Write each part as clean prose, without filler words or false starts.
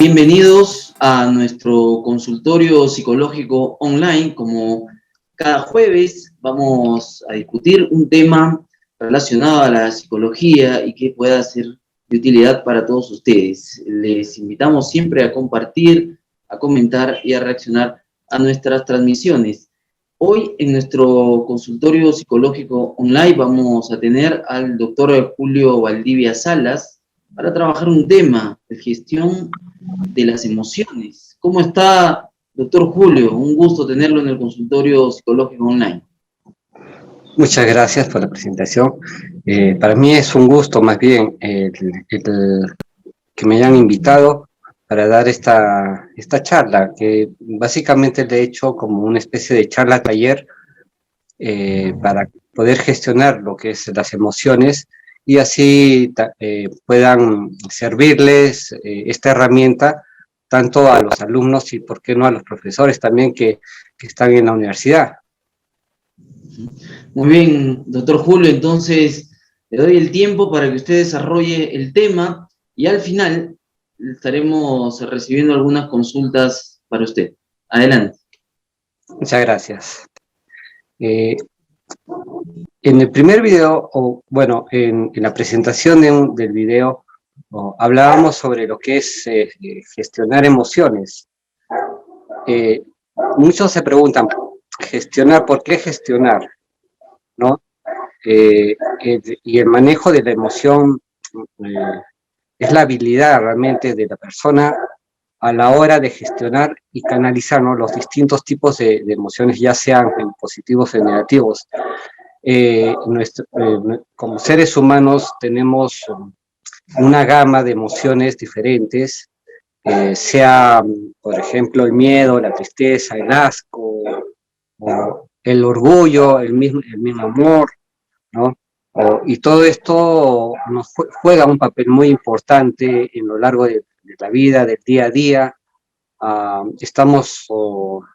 Bienvenidos a nuestro consultorio psicológico online. Como cada jueves vamos a discutir un tema relacionado a la psicología y que pueda ser de utilidad para todos ustedes. Les invitamos siempre a compartir, a comentar y a reaccionar a nuestras transmisiones. Hoy en nuestro consultorio psicológico online vamos a tener al doctor Julio Valdivia Salas para trabajar un tema de gestión de las emociones. ¿Cómo está, doctor Julio? Un gusto tenerlo en el consultorio psicológico online. Muchas gracias por la presentación. Para mí es un gusto más bien que me hayan invitado para dar esta charla, que básicamente le he hecho como una especie de charla taller para poder gestionar lo que es las emociones y así puedan servirles esta herramienta tanto a los alumnos y, por qué no, a los profesores también que están en la universidad. Muy bien, doctor Julio, entonces le doy el tiempo para que usted desarrolle el tema y al final estaremos recibiendo algunas consultas para usted. Adelante. Muchas gracias. En el primer video, en la presentación del video, hablábamos sobre lo que es gestionar emociones. Muchos se preguntan, gestionar, ¿por qué gestionar? ¿No? Y el manejo de la emoción es la habilidad realmente de la persona a la hora de gestionar y canalizar, ¿no?, los distintos tipos de emociones, ya sean positivos o negativos. Como seres humanos tenemos una gama de emociones diferentes, sea, por ejemplo, el miedo, la tristeza, el asco, el orgullo, el mismo amor, ¿no? Y todo esto nos juega un papel muy importante en lo largo de la vida, del día a día. Estamos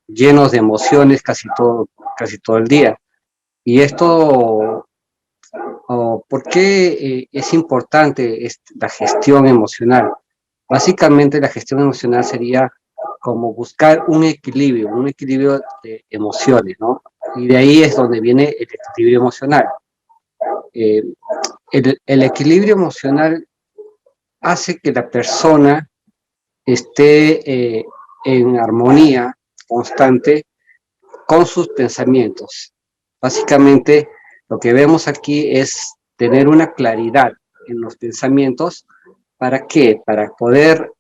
llenos de emociones casi todo el día. Y esto, ¿por qué es importante la gestión emocional? Básicamente la gestión emocional sería como buscar un equilibrio de emociones, ¿no? Y de ahí es donde viene el equilibrio emocional. El equilibrio emocional hace que la persona esté en armonía constante con sus pensamientos. Básicamente, lo que vemos aquí es tener una claridad en los pensamientos. ¿Para qué? Para poder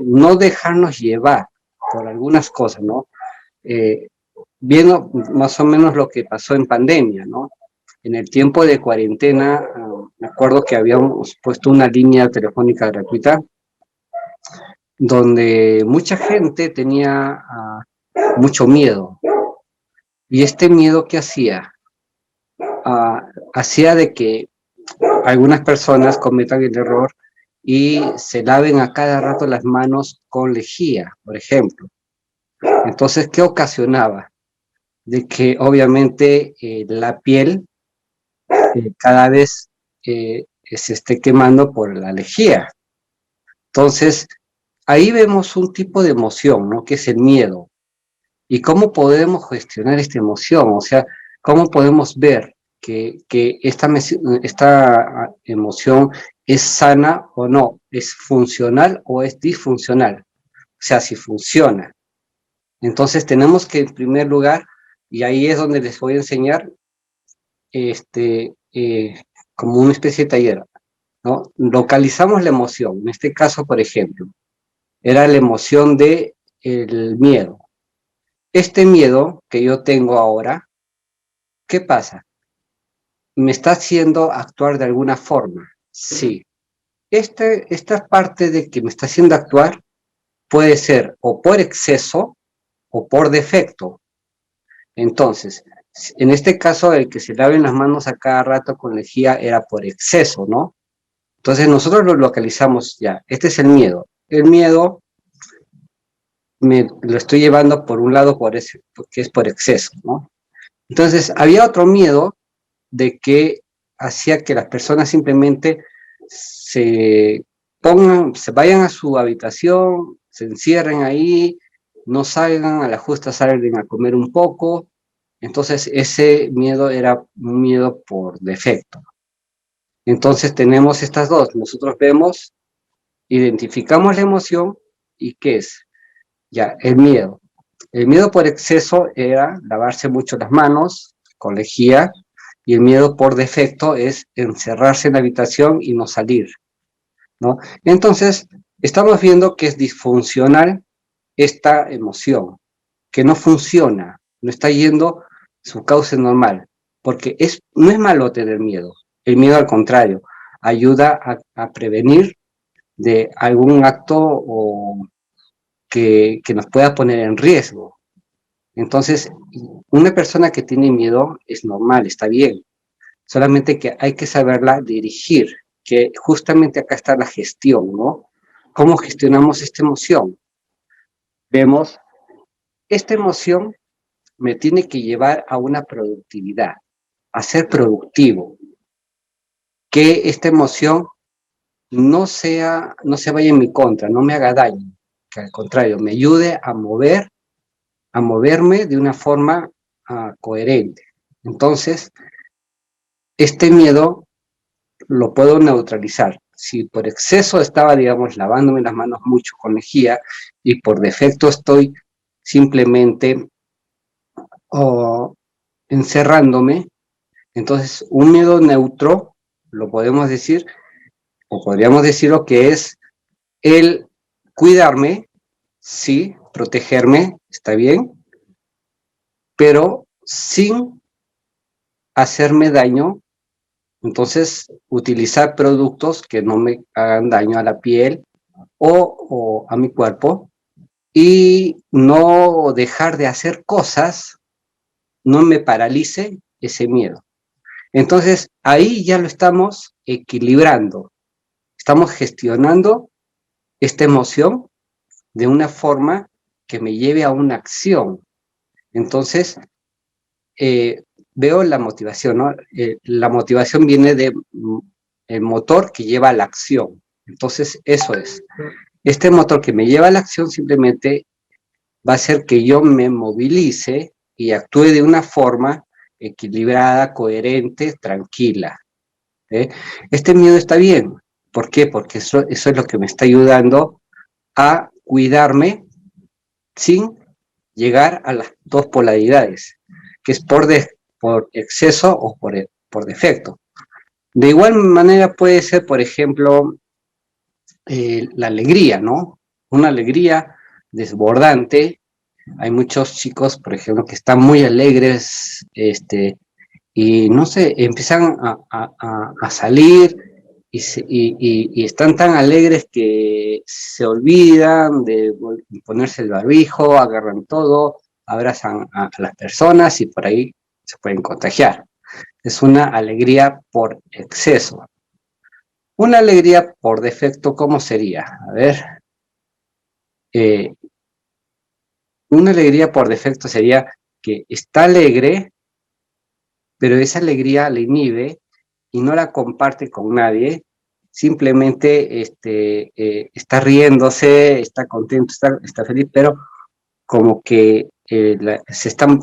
no dejarnos llevar por algunas cosas, ¿no? Viendo más o menos lo que pasó en pandemia, ¿no? En el tiempo de cuarentena, me acuerdo que habíamos puesto una línea telefónica gratuita donde mucha gente tenía mucho miedo. Y este miedo, ¿qué hacía? Hacía de que algunas personas cometan el error y se laven a cada rato las manos con lejía, por ejemplo. Entonces, ¿qué ocasionaba? De que obviamente la piel cada vez se esté quemando por la lejía. Entonces, ahí vemos un tipo de emoción, ¿no?, que es el miedo. ¿Y cómo podemos gestionar esta emoción? O sea, ¿cómo podemos ver que esta emoción es sana o no? ¿Es funcional o es disfuncional? O sea, si funciona. Entonces tenemos que, en primer lugar, y ahí es donde les voy a enseñar, como una especie de taller, ¿no? Localizamos la emoción. En este caso, por ejemplo, era la emoción del miedo. Este miedo que yo tengo ahora, ¿qué pasa? ¿Me está haciendo actuar de alguna forma? Sí. Esta parte de que me está haciendo actuar puede ser o por exceso o por defecto. Entonces, en este caso, el que se laven las manos a cada rato con lejía era por exceso, ¿no? Entonces nosotros lo localizamos ya. Este es el miedo. El miedo lo estoy llevando por un lado porque es por exceso, ¿no? Entonces había otro miedo de que hacía que las personas simplemente se vayan a su habitación, se encierren ahí, no salgan, a la justa salen a comer un poco. Entonces ese miedo era un miedo por defecto. Entonces tenemos estas dos, nosotros vemos, identificamos la emoción y ¿qué es? Ya, el miedo. El miedo por exceso era lavarse mucho las manos con lejía, y el miedo por defecto es encerrarse en la habitación y no salir, ¿no? Entonces, estamos viendo que es disfuncional esta emoción, que no funciona, no está yendo su cauce normal, porque no es malo tener miedo, el miedo al contrario, ayuda a prevenir de algún acto que nos pueda poner en riesgo. Entonces, una persona que tiene miedo es normal, está bien, solamente que hay que saberla dirigir, que justamente acá está la gestión, ¿no? ¿Cómo gestionamos esta emoción? Vemos, esta emoción me tiene que llevar a una productividad, a ser productivo, que esta emoción no se vaya en mi contra, no me haga daño, que al contrario, me ayude a moverme de una forma coherente. Entonces, este miedo lo puedo neutralizar. Si por exceso estaba, digamos, lavándome las manos mucho con lejía y por defecto estoy simplemente encerrándome, entonces un miedo neutro, lo podemos decir, o podríamos decirlo que es el cuidarme, sí, protegerme, está bien, pero sin hacerme daño. Entonces, utilizar productos que no me hagan daño a la piel o a mi cuerpo, y no dejar de hacer cosas, no me paralice ese miedo. Entonces, ahí ya lo estamos equilibrando, estamos gestionando esta emoción de una forma que me lleve a una acción. Entonces, veo la motivación, ¿no? La motivación viene de el motor que lleva a la acción. Entonces, eso es. Este motor que me lleva a la acción simplemente va a hacer que yo me movilice y actúe de una forma equilibrada, coherente, tranquila. Este miedo está bien. ¿Por qué? Porque eso es lo que me está ayudando a cuidarme sin llegar a las dos polaridades, que es por exceso o por defecto. De igual manera puede ser, por ejemplo, la alegría, ¿no? Una alegría desbordante. Hay muchos chicos, por ejemplo, que están muy alegres, y no sé, empiezan a salir y están tan alegres que se olvidan de ponerse el barbijo, agarran todo, abrazan a las personas y por ahí se pueden contagiar. Es una alegría por exceso. Una alegría por defecto, ¿cómo sería? A ver, una alegría por defecto sería que está alegre, pero esa alegría le inhibe y no la comparte con nadie, simplemente está riéndose, está contento, está feliz, pero como que se están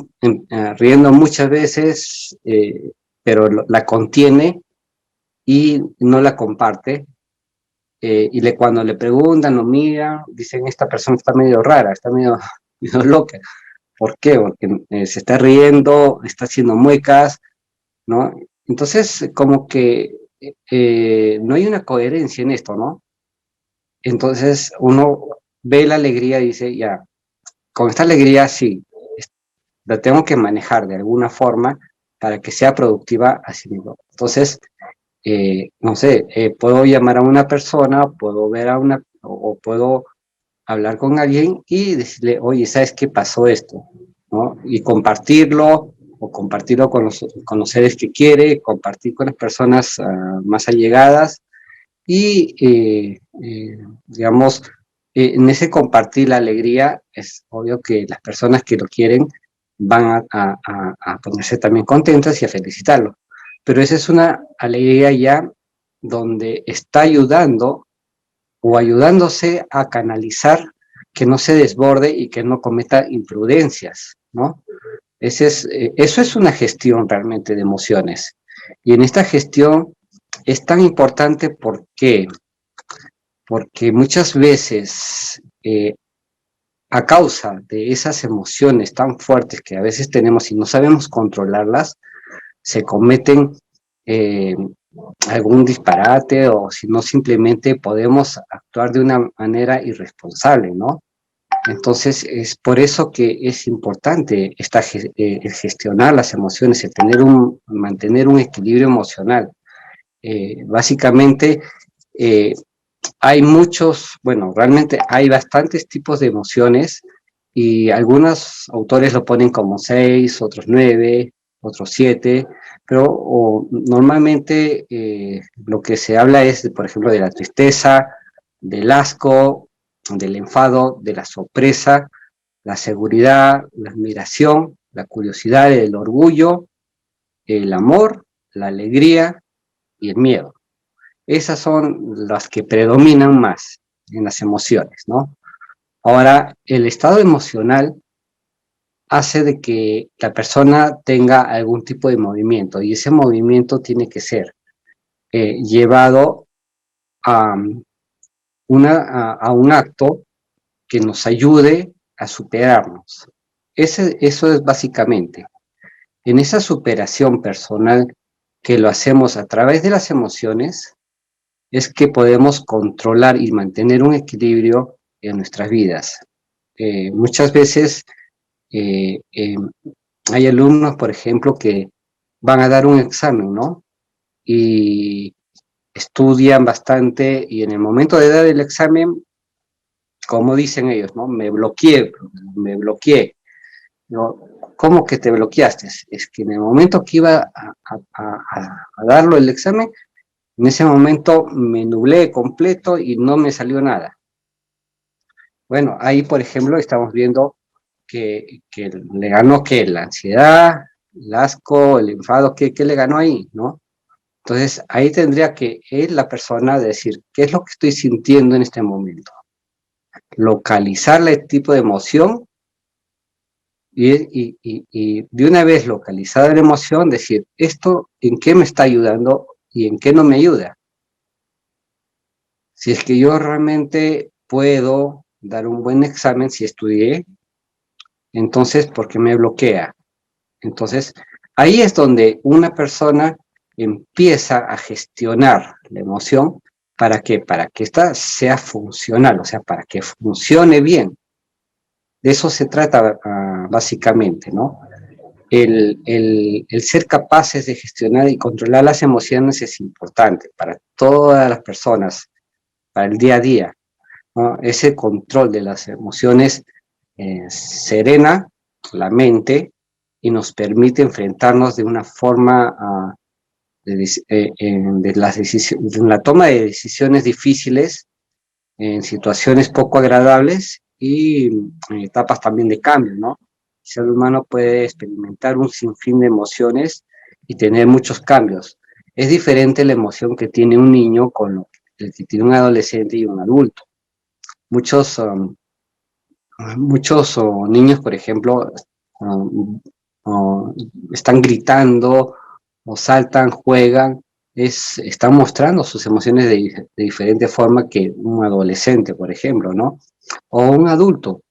riendo muchas veces, pero la contiene y no la comparte. Cuando le preguntan o miran, dicen, esta persona está medio rara, está medio, medio loca. ¿Por qué? Porque se está riendo, está haciendo muecas, ¿no? Entonces, como que no hay una coherencia en esto, ¿no? Entonces, uno ve la alegría y dice, ya, con esta alegría sí, la tengo que manejar de alguna forma para que sea productiva así mismo. Entonces, no sé, puedo llamar a una persona, puedo ver o puedo hablar con alguien y decirle, oye, ¿sabes qué pasó esto? ¿No? Y compartirlo, o compartirlo con los seres que quiere, compartir con las personas más allegadas, y digamos, en ese compartir la alegría, es obvio que las personas que lo quieren van a ponerse también contentas y a felicitarlo. Pero esa es una alegría ya donde está ayudando o ayudándose a canalizar que no se desborde y que no cometa imprudencias, ¿no? Eso es una gestión realmente de emociones. Y en esta gestión es tan importante porque muchas veces a causa de esas emociones tan fuertes que a veces tenemos y no sabemos controlarlas, se cometen eh, algún disparate o si no simplemente podemos actuar de una manera irresponsable, ¿no? Entonces es por eso que es importante el gestionar las emociones, el mantener un equilibrio emocional. Básicamente hay bueno, realmente hay bastantes tipos de emociones y algunos autores lo ponen como 6, otros 9, otros 7, pero normalmente lo que se habla es, por ejemplo, de la tristeza, del asco, del enfado, de la sorpresa, la seguridad, la admiración, la curiosidad, el orgullo, el amor, la alegría y el miedo. Esas son las que predominan más en las emociones, ¿no? Ahora, el estado emocional hace de que la persona tenga algún tipo de movimiento y ese movimiento tiene que ser llevado a, a un acto que nos ayude a superarnos. Eso es básicamente. En esa superación personal que lo hacemos a través de las emociones, es que podemos controlar y mantener un equilibrio en nuestras vidas. Muchas veces hay alumnos, por ejemplo, que van a dar un examen, ¿no? Y estudian bastante y en el momento de dar el examen, como dicen ellos, ¿no? Me bloqueé. ¿No? ¿Cómo que te bloqueaste? Es que en el momento que iba a darlo el examen, en ese momento me nublé completo y no me salió nada. Bueno, ahí, por ejemplo, estamos viendo que le ganó, ¿qué? La ansiedad, el asco, el enfado, ¿qué le ganó ahí, no? Entonces, ahí tendría que la persona decir, ¿qué es lo que estoy sintiendo en este momento? Localizar el tipo de emoción y de una vez localizada la emoción, decir, ¿esto en qué me está ayudando y en qué no me ayuda? Si es que yo realmente puedo dar un buen examen si estudié, entonces, ¿por qué me bloquea? Entonces, ahí es donde una persona empieza a gestionar la emoción. ¿Para qué? Para que ésta sea funcional, o sea, para que funcione bien. De eso se trata básicamente, ¿no? El ser capaces de gestionar y controlar las emociones es importante para todas las personas, para el día a día, ¿no? Ese control de las emociones serena la mente y nos permite enfrentarnos de una forma de la toma de decisiones difíciles en situaciones poco agradables y en etapas también de cambio, ¿no? El ser humano puede experimentar un sinfín de emociones y tener muchos cambios. Es diferente la emoción que tiene un niño con el que tiene un adolescente y un adulto. Muchos niños, por ejemplo, um, están gritando o saltan, juegan, están mostrando sus emociones de diferente forma que un adolescente, por ejemplo, ¿no? O un adulto.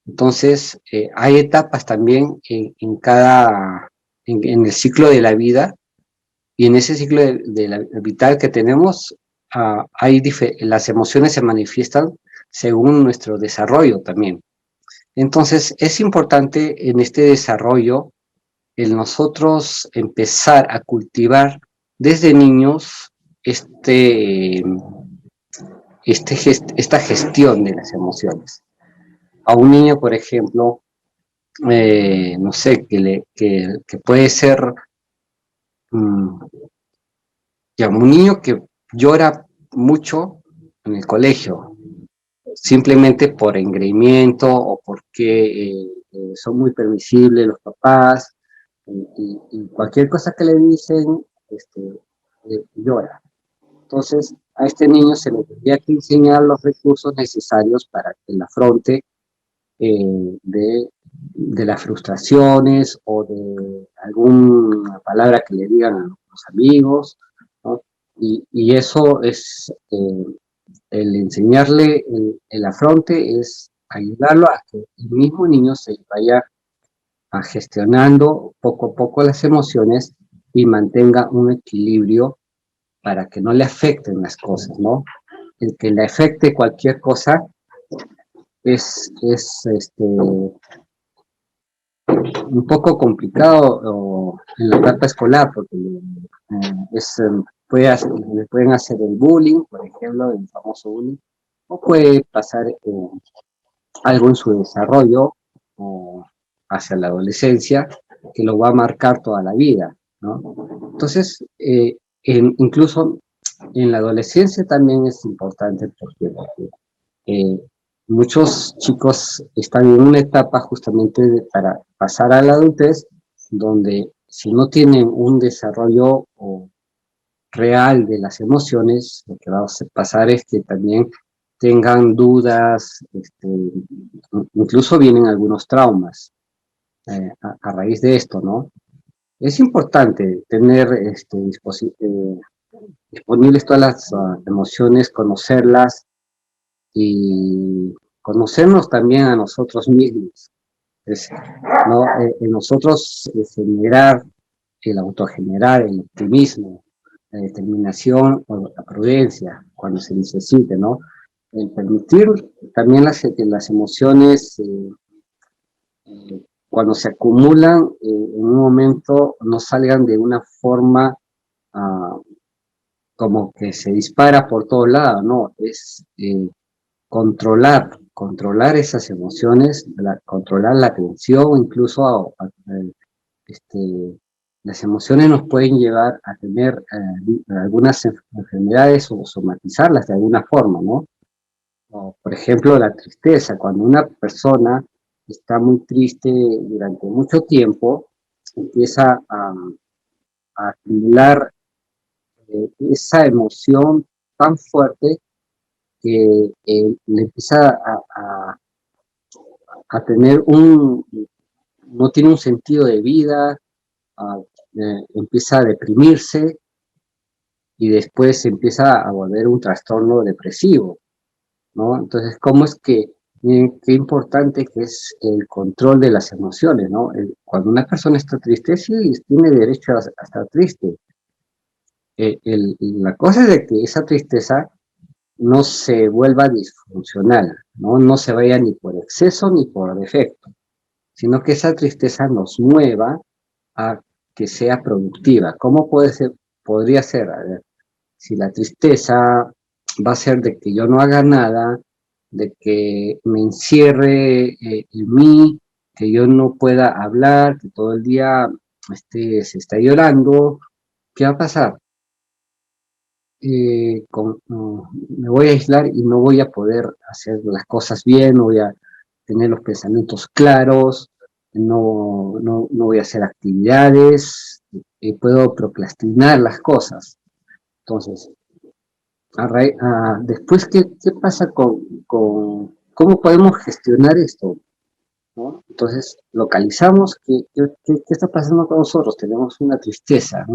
Entonces, hay etapas también en el ciclo de la vida, y en ese ciclo de la vital que tenemos, las emociones se manifiestan según nuestro desarrollo también. Entonces, es importante en este desarrollo el nosotros empezar a cultivar desde niños esta gestión de las emociones. A un niño, por ejemplo, no sé, que puede ser un niño que llora mucho en el colegio, simplemente por engreimiento o porque son muy permisibles los papás, y cualquier cosa que le dicen, llora. Entonces, a este niño se le tendría que enseñar los recursos necesarios para que él afronte de las frustraciones o de alguna palabra que le digan a los amigos, ¿no? Y eso es, el enseñarle el afronte es ayudarlo a que el mismo niño se vaya gestionando poco a poco las emociones y mantenga un equilibrio para que no le afecten las cosas, ¿no? El que le afecte cualquier cosa es un poco complicado en la etapa escolar, porque le pueden hacer el bullying, por ejemplo, el famoso bullying, o puede pasar algo en su desarrollo o hacia la adolescencia que lo va a marcar toda la vida, ¿no? Entonces, incluso en la adolescencia también es importante porque eh, muchos chicos están en una etapa justamente para pasar a la adultez, donde si no tienen un desarrollo real de las emociones, lo que va a pasar es que también tengan dudas, incluso vienen algunos traumas a raíz de esto, ¿no? Es importante tener disponibles todas las emociones, conocerlas y conocernos también a nosotros mismos. Es, ¿no? En nosotros generar, el autogenerar, el optimismo, la determinación o la prudencia cuando se necesite, ¿no? El permitir también que las emociones, cuando se acumulan, en un momento no salgan de una forma ah, como que se dispara por todos lados, ¿no? Es controlar esas emociones, controlar la tensión, incluso este, las emociones nos pueden llevar a tener algunas enfermedades o somatizarlas de alguna forma, ¿no? O, por ejemplo, la tristeza. Cuando una persona está muy triste durante mucho tiempo, empieza a acumular esa emoción tan fuerte que le empieza a tener no tiene un sentido de vida, empieza a deprimirse y después se empieza a volver un trastorno depresivo, ¿no? Entonces, ¿cómo es que, qué importante que es el control de las emociones, ¿no? Cuando una persona está triste, sí, tiene derecho a estar triste. La cosa es de que esa tristeza no se vuelva disfuncional, ¿no? No se vaya ni por exceso ni por defecto, sino que esa tristeza nos mueva a que sea productiva. ¿Cómo podría ser? A ver, si la tristeza va a ser de que yo no haga nada, de que me encierre en mí, que yo no pueda hablar, que todo el día se está llorando, ¿qué va a pasar? Me voy a aislar y no voy a poder hacer las cosas bien, no voy a tener los pensamientos claros, no voy a hacer actividades, puedo procrastinar las cosas. Entonces, después, ¿qué pasa cómo podemos gestionar esto? ¿No? Entonces, localizamos qué está pasando con nosotros. Tenemos una tristeza,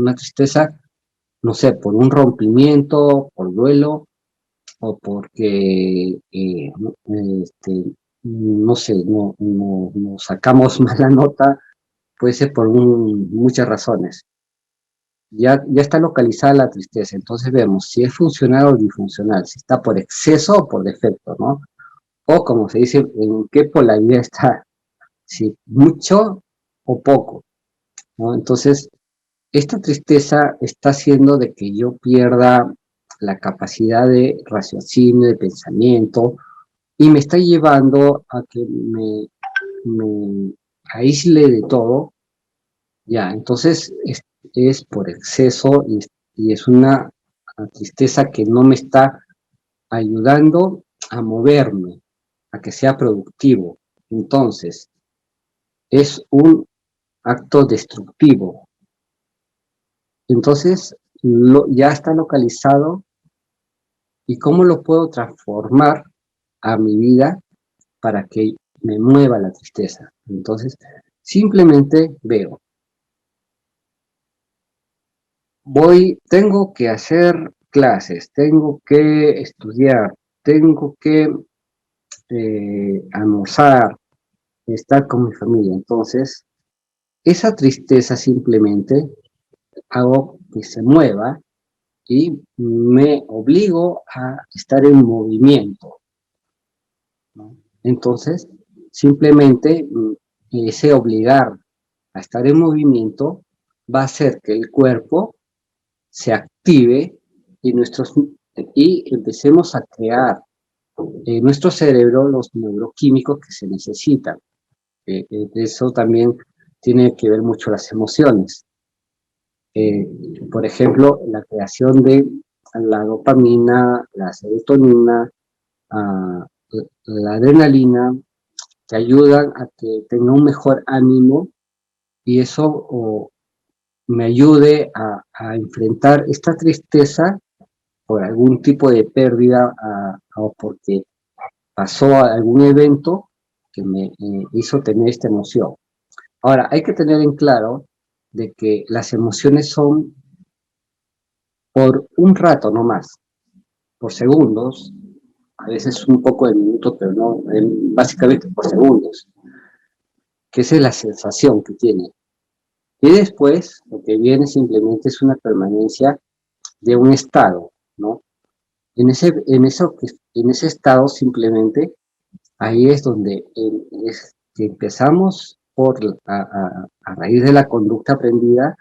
no sé, por un rompimiento, por duelo, o porque, no sé, no sacamos mala nota, puede ser por muchas razones. Ya está localizada la tristeza, entonces vemos si es funcional o disfuncional, si está por exceso o por defecto, ¿no? O como se dice, en qué polaridad está, si mucho o poco, ¿no? Entonces, esta tristeza está haciendo de que yo pierda la capacidad de raciocinio, de pensamiento, y me está llevando a que me aísle de todo, ya, entonces es por exceso y es una tristeza que no me está ayudando a moverme, a que sea productivo. Entonces, es un acto destructivo. Entonces, ya está localizado y cómo lo puedo transformar a mi vida para que me mueva la tristeza. Entonces, simplemente veo, tengo que hacer clases, tengo que estudiar, tengo que almorzar, estar con mi familia. Entonces, esa tristeza simplemente hago que se mueva y me obligo a estar en movimiento, ¿no? Entonces, simplemente ese obligar a estar en movimiento va a hacer que el cuerpo se active y, y empecemos a crear en nuestro cerebro los neuroquímicos que se necesitan. Eso también tiene que ver mucho las emociones. Por ejemplo, la creación de la dopamina, la serotonina, la adrenalina, que ayudan a que tenga un mejor ánimo y eso me ayude a enfrentar esta tristeza por algún tipo de pérdida o porque pasó algún evento que me hizo tener esta emoción. Ahora, hay que tener en claro de que las emociones son por un rato nomás, por segundos, a veces un poco de minutos, pero no, básicamente por segundos, que esa es la sensación que tiene. Y después, lo que viene simplemente es una permanencia de un estado, ¿no? En ese estado simplemente, ahí es donde que empezamos a raíz de la conducta aprendida,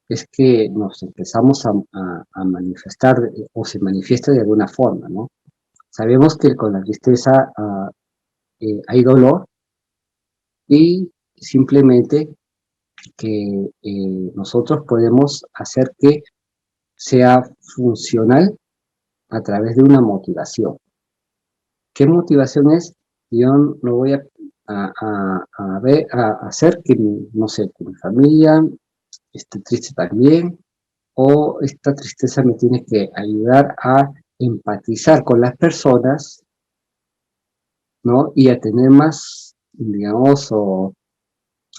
es que nos empezamos a manifestar o se manifiesta de alguna forma, ¿no? Sabemos que con la tristeza hay dolor y simplemente que nosotros podemos hacer que sea funcional a través de una motivación. ¿Qué motivación es? Yo no voy a hacer que, no sé, que mi familia esté triste también, o esta tristeza me tiene que ayudar a empatizar con las personas, ¿no? Y a tener más, digamos, o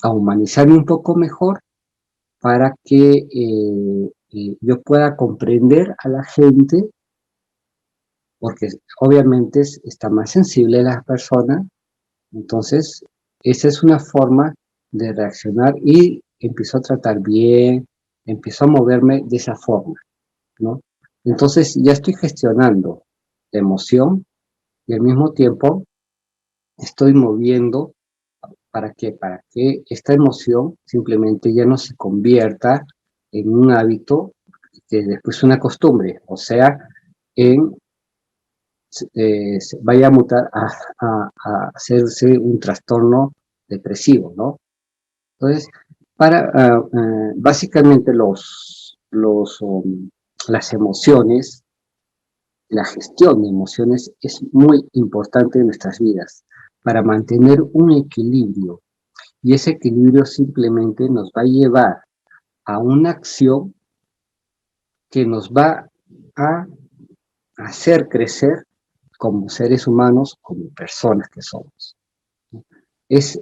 a humanizarme un poco mejor para que yo pueda comprender a la gente, porque obviamente está más sensible la persona. Entonces, esa es una forma de reaccionar y empiezo a tratar bien, empiezo a moverme de esa forma, ¿no? Entonces, ya estoy gestionando la emoción y al mismo tiempo estoy moviendo para que esta emoción simplemente ya no se convierta en un hábito que después es una costumbre, o sea, en vaya a mutar a hacerse un trastorno depresivo, ¿no? Entonces, básicamente las emociones, la gestión de emociones es muy importante en nuestras vidas para mantener un equilibrio, y ese equilibrio simplemente nos va a llevar a una acción que nos va a hacer crecer como seres humanos, como personas que somos. Es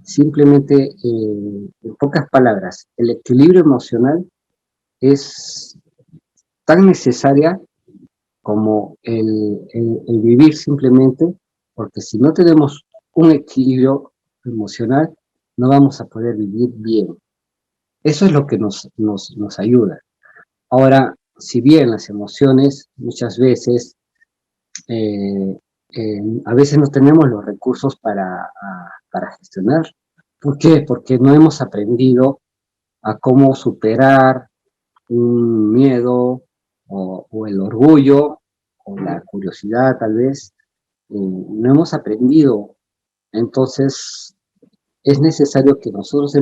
simplemente, en pocas palabras, el equilibrio emocional es tan necesaria como el vivir simplemente, porque si no tenemos un equilibrio emocional, no vamos a poder vivir bien. Eso es lo que nos ayuda. Ahora, si bien las emociones muchas veces, a veces no tenemos los recursos para gestionar. ¿Por qué? Porque no hemos aprendido a cómo superar un miedo o el orgullo o la curiosidad tal vez. No hemos aprendido. Entonces, es necesario que nosotros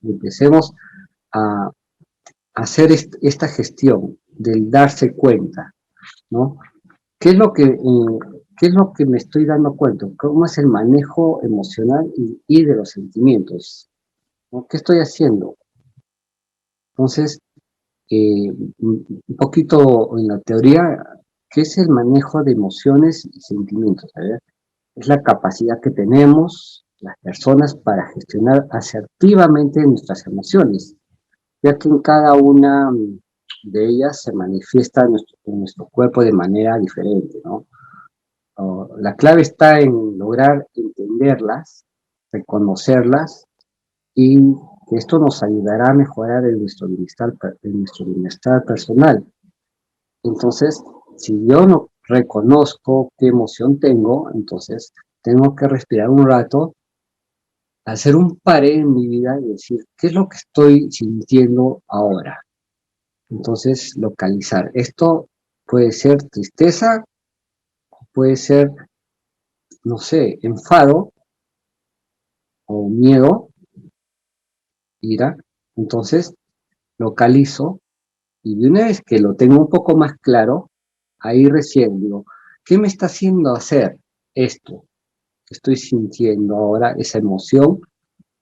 empecemos a hacer esta gestión del darse cuenta, ¿no? ¿Qué es lo qué es lo que me estoy dando cuenta? ¿Cómo es el manejo emocional y de los sentimientos? ¿No? ¿Qué estoy haciendo? Entonces, un poquito en la teoría, ¿qué es el manejo de emociones y sentimientos? A ver, es la capacidad que tenemos las personas para gestionar asertivamente nuestras emociones, ya que en cada una de ellas se manifiesta en nuestro cuerpo de manera diferente, ¿no? La clave está en lograr entenderlas, reconocerlas, y esto nos ayudará a mejorar nuestro bienestar personal. Entonces, si yo no reconozco qué emoción tengo, entonces tengo que respirar un rato, hacer un paré en mi vida y decir, ¿qué es lo que estoy sintiendo ahora? Entonces, localizar. Esto puede ser tristeza, puede ser, no sé, enfado o miedo, ira. Entonces, localizo y de una vez que lo tengo un poco más claro, ahí recién digo, ¿qué me está haciendo hacer esto que estoy sintiendo ahora, esa emoción?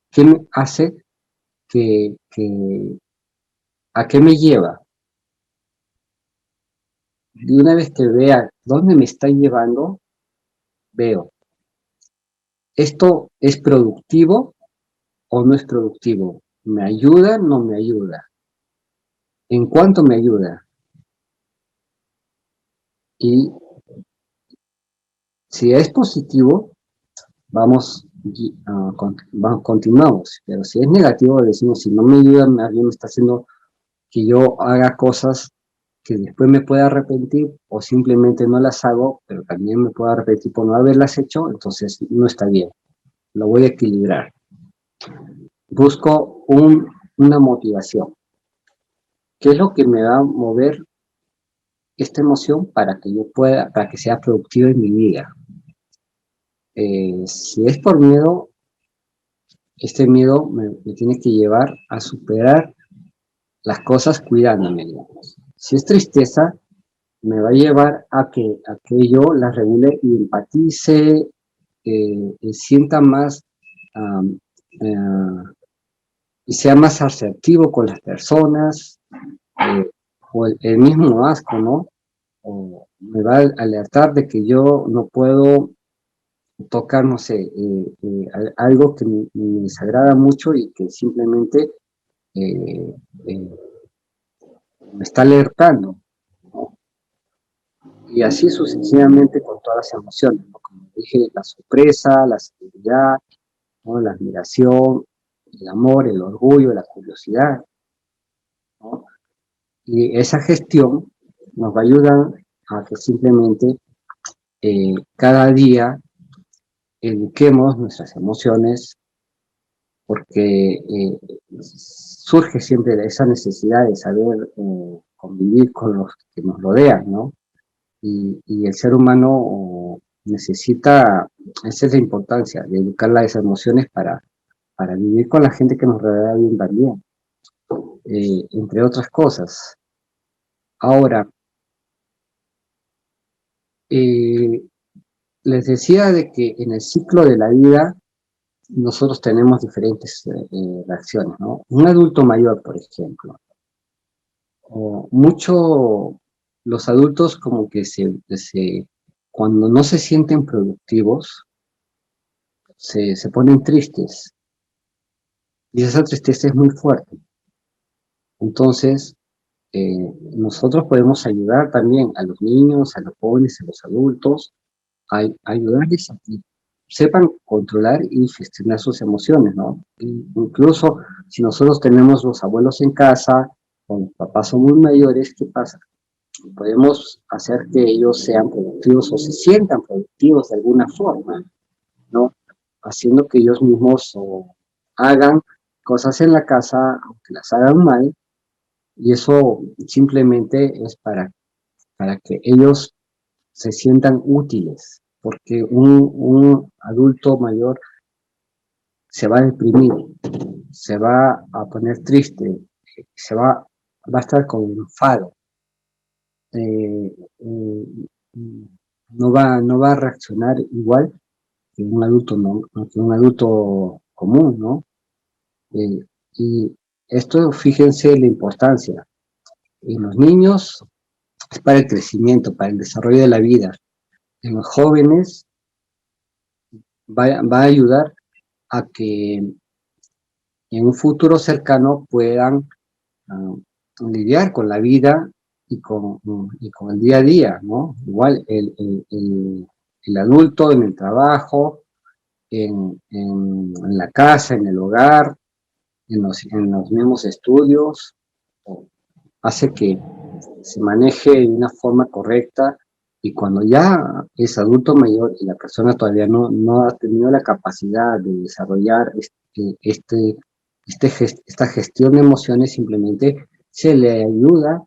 ¿Qué me hace a qué me lleva? De una vez que vea dónde me está llevando, veo, ¿esto es productivo o no es productivo? ¿Me ayuda o no me ayuda? ¿En cuánto me ayuda? Y si es positivo, continuamos, pero si es negativo, decimos, si no me ayuda, más bien me está haciendo que yo haga cosas que después me pueda arrepentir o simplemente no las hago, pero también me puedo arrepentir por no haberlas hecho, entonces no está bien. Lo voy a equilibrar. Busco una motivación. ¿Qué es lo que me va a mover esta emoción para que yo pueda, para que sea productiva en mi vida? Si es por miedo, este miedo me tiene que llevar a superar las cosas cuidándome, digamos. Si es tristeza, me va a llevar a que yo las regule y empatice, sienta más y sea más asertivo con las personas, o el mismo asco, ¿no? O me va a alertar de que yo no puedo tocar, no sé, algo que me desagrada mucho y que simplemente eh, eh, me está alertando, ¿no? Y así sucesivamente con todas las emociones, ¿no? Como dije, la sorpresa, la seguridad, ¿no? La admiración, el amor, el orgullo, la curiosidad, ¿no? Y esa gestión nos va a ayudar a que simplemente cada día eduquemos nuestras emociones, porque surge siempre esa necesidad de saber convivir con los que nos rodean, ¿no? Y el ser humano necesita, esa es la importancia, de educar las emociones para vivir con la gente que nos rodea bien también, entre otras cosas. Ahora, eh, les decía de que en el ciclo de la vida nosotros tenemos diferentes reacciones, ¿no? Un adulto mayor, por ejemplo, los adultos como que cuando no se sienten productivos, se ponen tristes, y esa tristeza es muy fuerte. Entonces, nosotros podemos ayudar también a los niños, a los jóvenes, a los adultos, a ayudarles a que sepan controlar y gestionar sus emociones, ¿no? Incluso si nosotros tenemos los abuelos en casa, o los papás son muy mayores, ¿qué pasa? Podemos hacer que ellos sean productivos o se sientan productivos de alguna forma, ¿no? Haciendo que ellos mismos hagan cosas en la casa, aunque las hagan mal, y eso simplemente es para que ellos se sientan útiles, porque un adulto mayor se va a deprimir, se va a poner triste, va a estar con enfado, eh, eh, no va a reaccionar igual que un adulto, no, que un adulto común, ¿no? Y esto, fíjense la importancia. En los niños es para el crecimiento, para el desarrollo de la vida. En los jóvenes va a ayudar a que en un futuro cercano puedan lidiar con la vida y con el día a día, ¿no? Igual el adulto en el trabajo, en la casa, en el hogar, en los mismos estudios, hace que se maneje de una forma correcta, y cuando ya es adulto mayor y la persona todavía no ha tenido la capacidad de desarrollar esta gestión de emociones, simplemente se le ayuda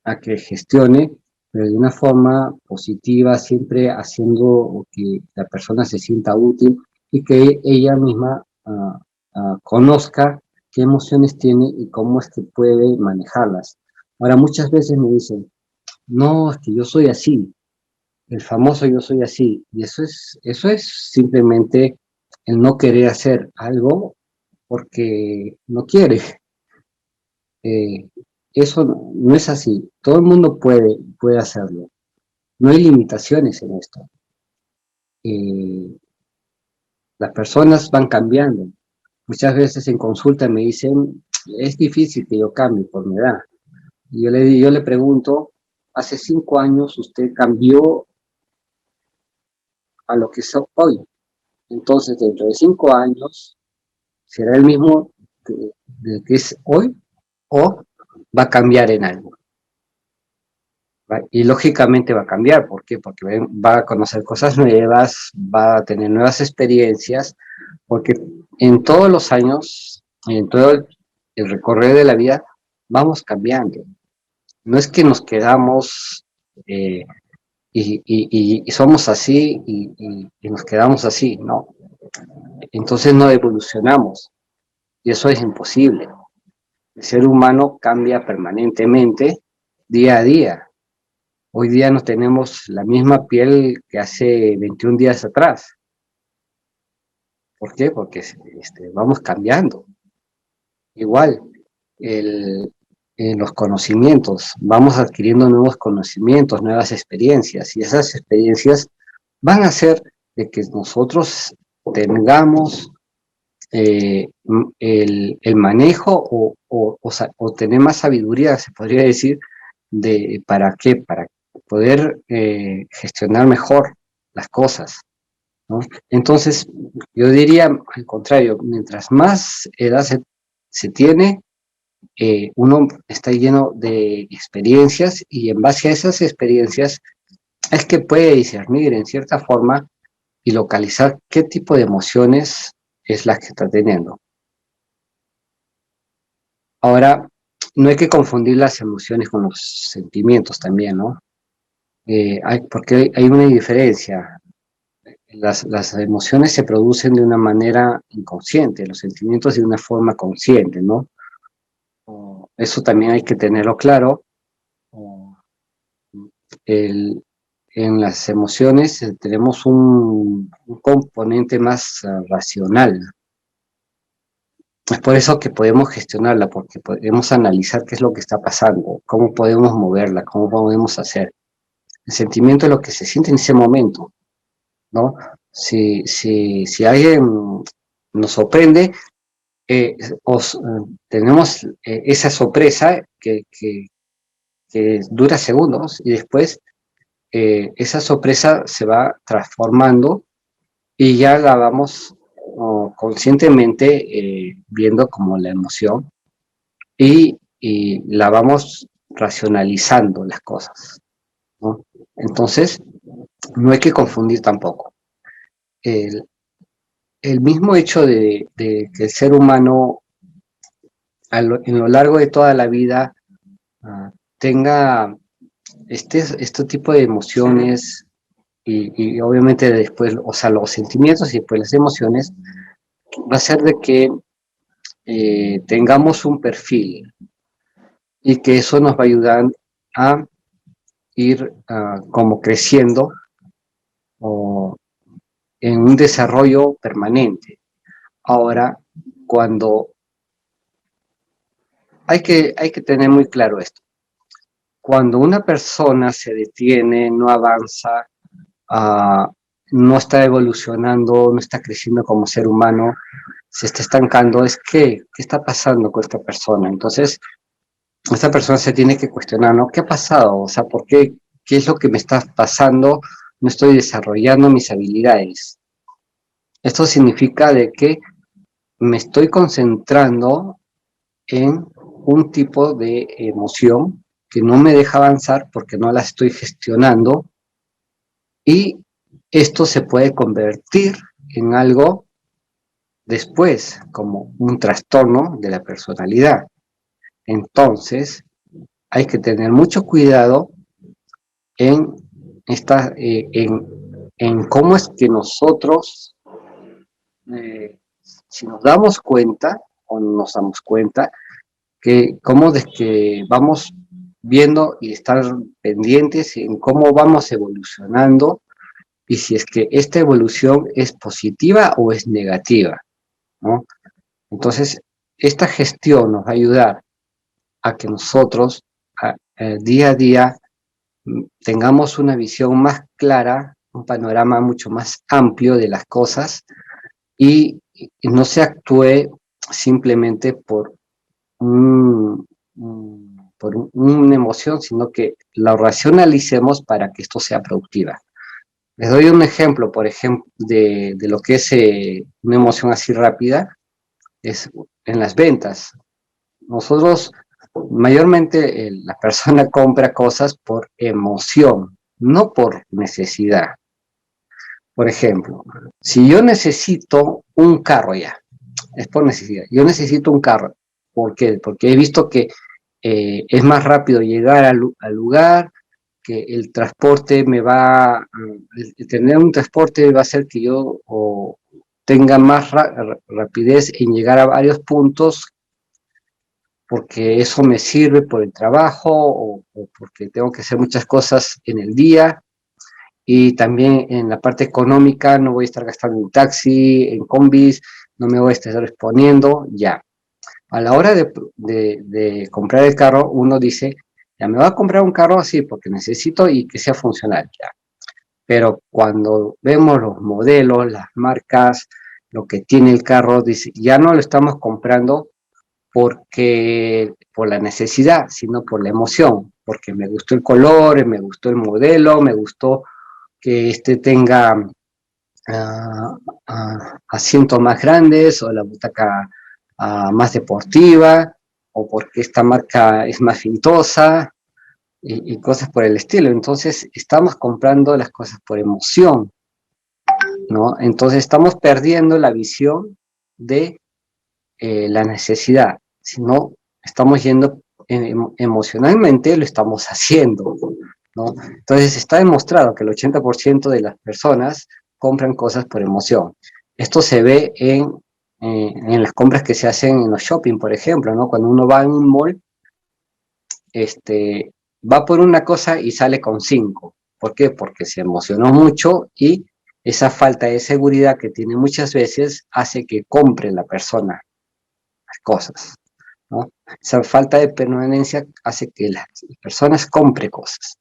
a que gestione, pero de una forma positiva, siempre haciendo que la persona se sienta útil y que ella misma conozca qué emociones tiene y cómo es que puede manejarlas. Ahora, muchas veces me dicen, no, es que yo soy así, el famoso yo soy así, y eso es simplemente el no querer hacer algo porque no quiere. Eh, Eso no es así. Todo el mundo puede hacerlo. No hay limitaciones en esto. Eh, las personas van cambiando. Muchas veces en consulta me dicen, es difícil que yo cambie por mi edad. Y yo le pregunto, hace 5 años usted cambió a lo que es hoy. Entonces, dentro de 5 años, ¿será el mismo de que es hoy o va a cambiar en algo? Y lógicamente va a cambiar. ¿Por qué? Porque va a conocer cosas nuevas, va a tener nuevas experiencias, porque en todos los años, en todo el recorrido de la vida, vamos cambiando. No es que nos quedamos y somos así y nos quedamos así, no. Entonces no evolucionamos, y eso es imposible. El ser humano cambia permanentemente, día a día. Hoy día no tenemos la misma piel que hace 21 días atrás. ¿Por qué? Porque vamos cambiando. Igual, los conocimientos, vamos adquiriendo nuevos conocimientos, nuevas experiencias, y esas experiencias van a hacer de que nosotros tengamos el manejo o tener más sabiduría, se podría decir, ¿para qué? Para poder gestionar mejor las cosas, ¿no? Entonces, yo diría al contrario, mientras más edad se tiene, uno está lleno de experiencias, y en base a esas experiencias es que puede discernir en cierta forma y localizar qué tipo de emociones es la que está teniendo. Ahora, no hay que confundir las emociones con los sentimientos también, ¿no? Porque hay una diferencia. Las emociones se producen de una manera inconsciente, los sentimientos de una forma consciente, ¿no? Eso también hay que tenerlo claro. En las emociones tenemos un componente más racional. Es por eso que podemos gestionarla, porque podemos analizar qué es lo que está pasando, cómo podemos moverla, cómo podemos hacer. El sentimiento es lo que se siente en ese momento, ¿no? Si alguien nos sorprende, tenemos esa sorpresa que dura segundos, y después esa sorpresa se va transformando y ya la vamos conscientemente viendo como la emoción, y la vamos racionalizando las cosas, ¿no? Entonces, no hay que confundir tampoco. El, el mismo hecho de que el ser humano en lo largo de toda la vida tenga este tipo de emociones, y obviamente después, o sea, los sentimientos y después las emociones, va a ser de que tengamos un perfil, y que eso nos va a ayudar a ir como creciendo o en un desarrollo permanente. Ahora, cuando hay que tener muy claro esto. Cuando una persona se detiene, no avanza, no está evolucionando, no está creciendo como ser humano, se está estancando, es ¿qué está pasando con esta persona? Entonces, esta persona se tiene que cuestionar, ¿no? ¿Qué ha pasado? O sea, ¿por qué? ¿Qué es lo que me está pasando? No estoy desarrollando mis habilidades. Esto significa de que me estoy concentrando en un tipo de emoción que no me deja avanzar porque no la estoy gestionando, y esto se puede convertir en algo después, como un trastorno de la personalidad. Entonces, hay que tener mucho cuidado en, esta, en cómo es que nosotros, si nos damos cuenta o no nos damos cuenta, que cómo de que vamos viendo y estar pendientes en cómo vamos evolucionando y si es que esta evolución es positiva o es negativa, ¿no? Entonces, esta gestión nos va a ayudar a que nosotros día a día tengamos una visión más clara, un panorama mucho más amplio de las cosas y no se actúe simplemente por una emoción, sino que la racionalicemos para que esto sea productiva. Les doy un ejemplo, por ejemplo, de lo que es una emoción así rápida, es en las ventas. Nosotros, mayormente, la persona compra cosas por emoción, no por necesidad. Por ejemplo, si yo necesito un carro ya, es por necesidad, yo necesito un carro. ¿Por qué? Porque he visto que es más rápido llegar al lugar, que el transporte me va, el tener un transporte va a hacer que yo tenga más rapidez en llegar a varios puntos, porque eso me sirve por el trabajo o porque tengo que hacer muchas cosas en el día. Y también en la parte económica no voy a estar gastando en taxi, en combis, no me voy a estar exponiendo, ya. A la hora de comprar el carro, uno dice, ya me voy a comprar un carro así porque necesito y que sea funcional, ya. Pero cuando vemos los modelos, las marcas, lo que tiene el carro, dice, ya no lo estamos comprando porque por la necesidad, sino por la emoción, porque me gustó el color, me gustó el modelo, me gustó que este tenga asientos más grandes o la butaca más deportiva, o porque esta marca es más fintosa y cosas por el estilo. Entonces estamos comprando las cosas por emoción, ¿no? Entonces estamos perdiendo la visión de la necesidad, sino estamos yendo emocionalmente, lo estamos haciendo, ¿no? Entonces está demostrado que el 80% de las personas compran cosas por emoción. Esto se ve en las compras que se hacen en los shopping, por ejemplo, ¿no? Cuando uno va a un mall, va por una cosa y sale con 5. ¿Por qué? Porque se emocionó mucho y esa falta de seguridad que tiene muchas veces hace que compre la persona las cosas, ¿no? Esa falta de permanencia hace que las personas compren cosas.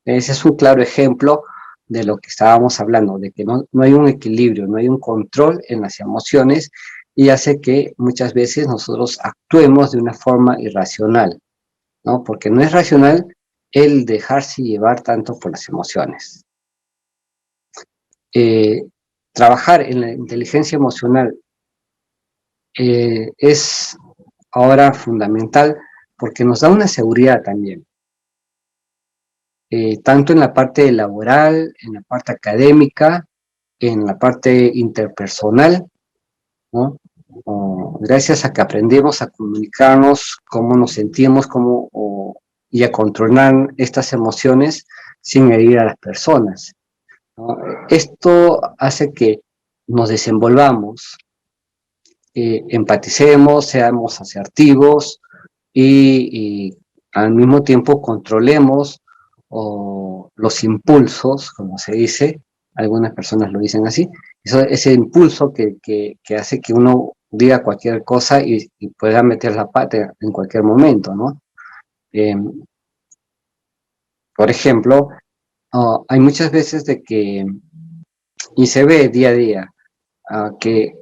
Ese es un claro ejemplo de lo que estábamos hablando, de que no hay un equilibrio, no hay un control en las emociones y hace que muchas veces nosotros actuemos de una forma irracional, ¿no? Porque no es racional el dejarse llevar tanto por las emociones. Trabajar en la inteligencia emocional es ahora fundamental porque nos da una seguridad también, tanto en la parte laboral, en la parte académica, en la parte interpersonal, ¿no? Gracias a que aprendemos a comunicarnos, cómo nos sentimos, y a controlar estas emociones sin herir a las personas, ¿no? Esto hace que nos desenvolvamos, empaticemos, seamos asertivos y al mismo tiempo controlemos los impulsos, como se dice, algunas personas lo dicen así, ese impulso que hace que uno diga cualquier cosa y pueda meter la pata en cualquier momento, ¿no? Por ejemplo, hay muchas veces de que y se ve día a día que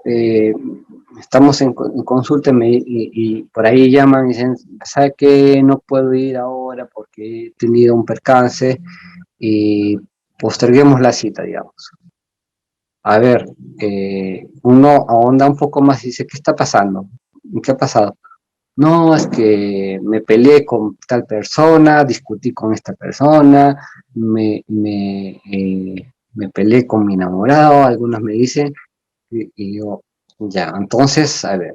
estamos en consulta y por ahí llaman y dicen, ¿sabe qué? No puedo ir ahora porque he tenido un percance y posterguemos la cita, digamos. A ver, uno ahonda un poco más y dice, ¿qué está pasando? ¿Qué ha pasado? No, es que me peleé con tal persona, discutí con esta persona, me peleé con mi enamorado, algunos me dicen, y yo, ya, entonces, a ver,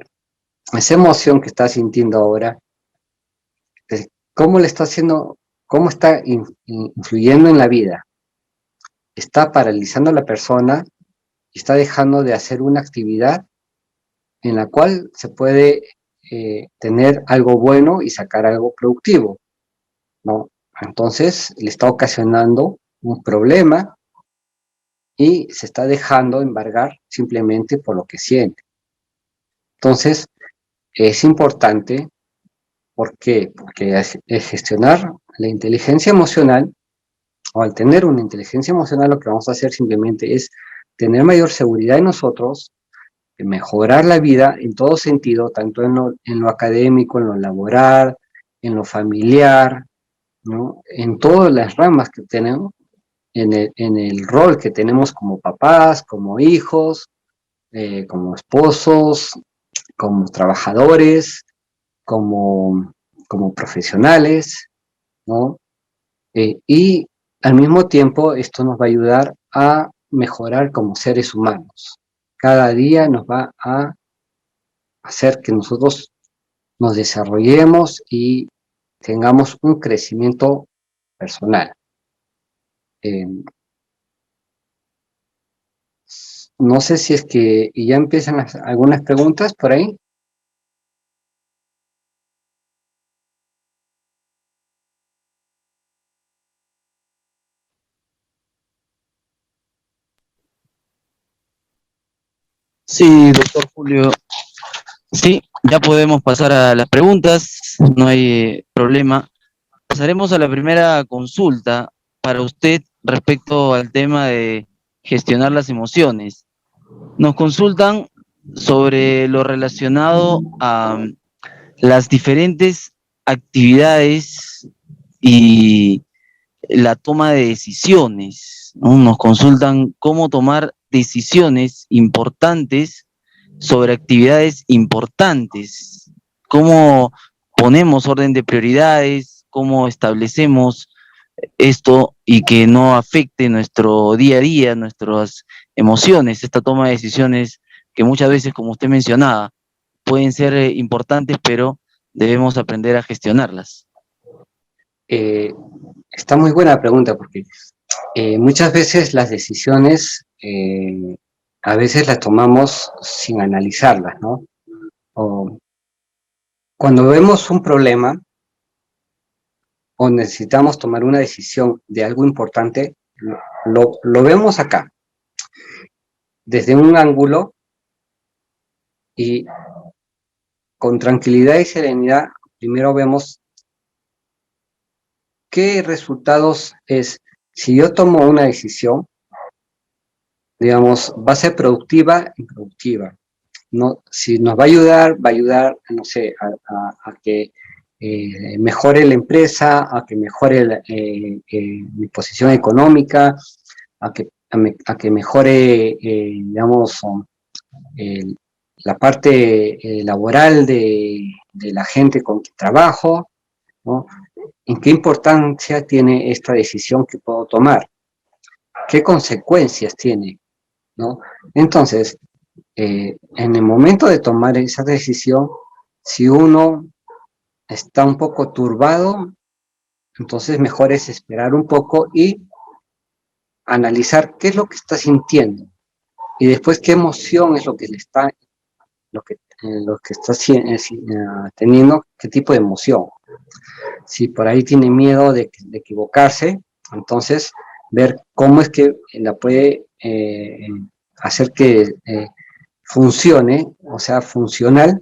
esa emoción que está sintiendo ahora, ¿cómo le está haciendo, cómo está influyendo en la vida? Está paralizando a la persona y está dejando de hacer una actividad en la cual se puede tener algo bueno y sacar algo productivo, ¿no? Entonces le está ocasionando un problema y se está dejando embargar simplemente por lo que siente. Entonces es importante, ¿por qué? Porque es gestionar la inteligencia emocional, o al tener una inteligencia emocional lo que vamos a hacer simplemente es tener mayor seguridad en nosotros, mejorar la vida en todo sentido, tanto en lo académico, en lo laboral, en lo familiar, ¿no? En todas las ramas que tenemos, en el rol que tenemos como papás, como hijos, como esposos, como trabajadores, como, como profesionales, ¿no? Y al mismo tiempo esto nos va a ayudar a mejorar como seres humanos. Cada día nos va a hacer que nosotros nos desarrollemos y tengamos un crecimiento personal. Eh, no sé si es que ya empiezan algunas preguntas por ahí. Sí, doctor Julio. Sí, ya podemos pasar a las preguntas, no hay problema. Pasaremos a la primera consulta para usted respecto al tema de gestionar las emociones. Nos consultan sobre lo relacionado a las diferentes actividades y la toma de decisiones, ¿no? Nos consultan cómo tomar decisiones importantes sobre actividades importantes, cómo ponemos orden de prioridades, cómo establecemos esto y que no afecte nuestro día a día, nuestras emociones, esta toma de decisiones que muchas veces, como usted mencionaba, pueden ser importantes, pero debemos aprender a gestionarlas. Eh, Está muy buena la pregunta porque muchas veces las decisiones a veces las tomamos sin analizarlas, ¿no? O cuando vemos un problema o necesitamos tomar una decisión de algo importante, lo vemos acá, desde un ángulo y con tranquilidad y serenidad, primero vemos qué resultados es. Si yo tomo una decisión, digamos, va a ser productiva e improductiva. No, si nos va a ayudar, no sé, a que mejore la empresa, a que mejore mi posición económica, a que mejore, digamos, el, la parte laboral de la gente con quien trabajo, ¿no? ¿En qué importancia tiene esta decisión que puedo tomar? ¿Qué consecuencias tiene? ¿No? Entonces, en el momento de tomar esa decisión, si uno está un poco turbado, entonces mejor es esperar un poco y analizar qué es lo que está sintiendo y después qué emoción es lo que le está, lo que está teniendo, qué tipo de emoción. Si por ahí tiene miedo de equivocarse, entonces ver cómo es que la puede hacer que funcione, o sea, funcional,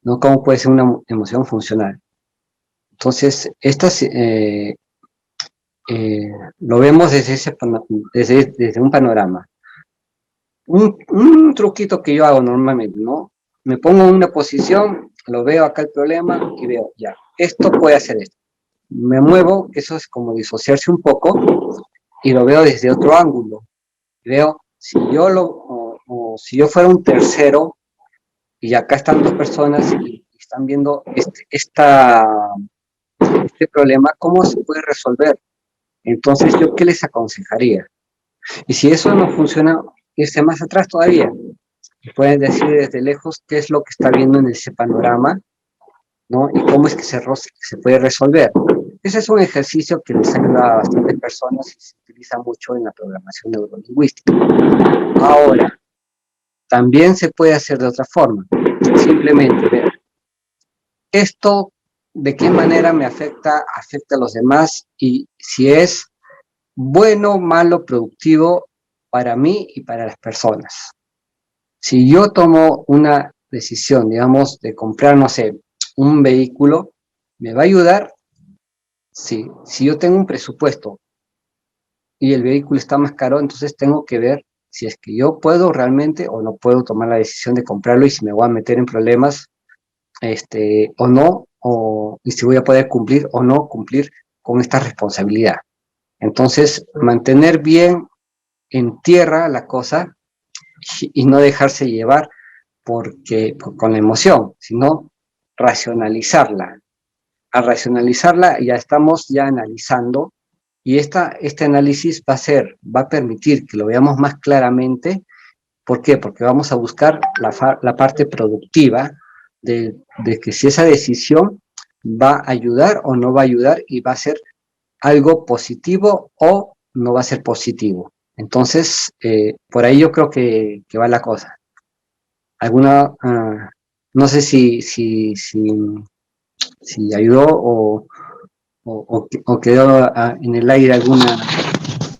¿no? ¿Cómo puede ser una emoción funcional? Entonces, estas lo vemos desde un panorama. Un truquito que yo hago normalmente, ¿no? Me pongo en una posición, lo veo acá el problema y veo, ya, esto puede hacer esto. Me muevo, que eso es como disociarse un poco, y lo veo desde otro ángulo. Veo, si yo o si yo fuera un tercero, y acá están dos personas y están viendo este problema, ¿cómo se puede resolver? Entonces, ¿yo qué les aconsejaría? Y si eso no funciona, irse más atrás todavía. Pueden decir desde lejos qué es lo que está viendo en ese panorama, ¿no? Y cómo es que se puede resolver. Ese es un ejercicio que les ayuda a bastantes personas y se utiliza mucho en la programación neurolingüística. Ahora, también se puede hacer de otra forma. Simplemente ver esto, de qué manera me afecta a los demás y si es bueno, malo, productivo para mí y para las personas. Si yo tomo una decisión, digamos, de comprar, no sé, un vehículo, ¿me va a ayudar? Sí. Si yo tengo un presupuesto y el vehículo está más caro, entonces tengo que ver si es que yo puedo realmente o no puedo tomar la decisión de comprarlo y si me voy a meter en problemas, o no, y si voy a poder cumplir o no cumplir con esta responsabilidad. Entonces, mantener bien en tierra la cosa y no dejarse llevar con la emoción, sino racionalizarla. Al racionalizarla ya estamos ya analizando y este análisis va a permitir que lo veamos más claramente. ¿Por qué? Porque vamos a buscar la parte productiva de que si esa decisión va a ayudar o no va a ayudar y va a ser algo positivo o no va a ser positivo. Entonces, por ahí yo creo que va la cosa. No sé si ayudó o quedó en el aire alguna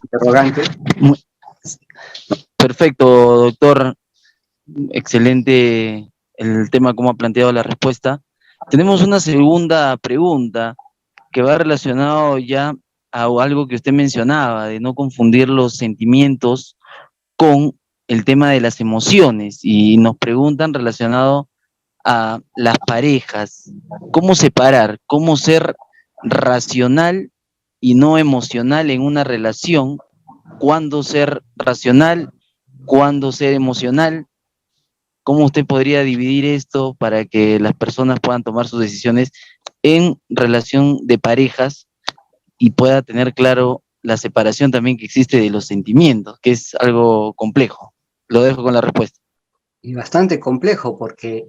interrogante. Perfecto, doctor. Excelente el tema, como ha planteado la respuesta. Tenemos una segunda pregunta que va relacionado ya a algo que usted mencionaba, de no confundir los sentimientos con el tema de las emociones, y nos preguntan relacionado a las parejas, cómo separar, cómo ser racional y no emocional en una relación, cuándo ser racional, cuándo ser emocional. ¿Cómo usted podría dividir esto para que las personas puedan tomar sus decisiones en relación de parejas y pueda tener claro la separación también que existe de los sentimientos, que es algo complejo? Lo dejo con la respuesta. Y bastante complejo porque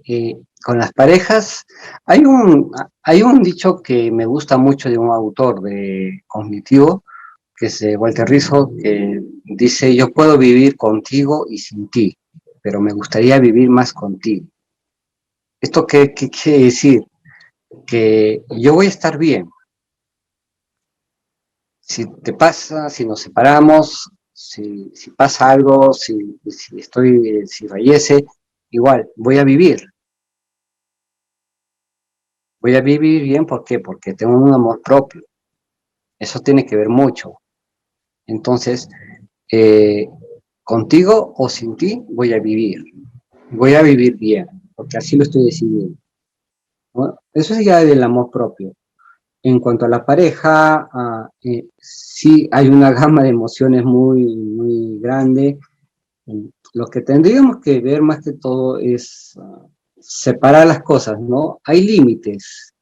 con las parejas hay un dicho que me gusta mucho de un autor de cognitivo, que es Walter Rizzo, que dice: yo puedo vivir contigo y sin ti, pero me gustaría vivir más contigo. ¿Esto qué quiere decir? Que yo voy a estar bien. Si te pasa, si nos separamos, si pasa algo, si fallece, igual, voy a vivir. Voy a vivir bien, ¿por qué? Porque tengo un amor propio. Eso tiene que ver mucho. Entonces, contigo o sin ti, voy a vivir. Voy a vivir bien, porque así lo estoy decidiendo, ¿no? Eso es ya del amor propio. En cuanto a la pareja, sí hay una gama de emociones muy, muy grande. Lo que tendríamos que ver más que todo es separar las cosas, ¿no? Hay límites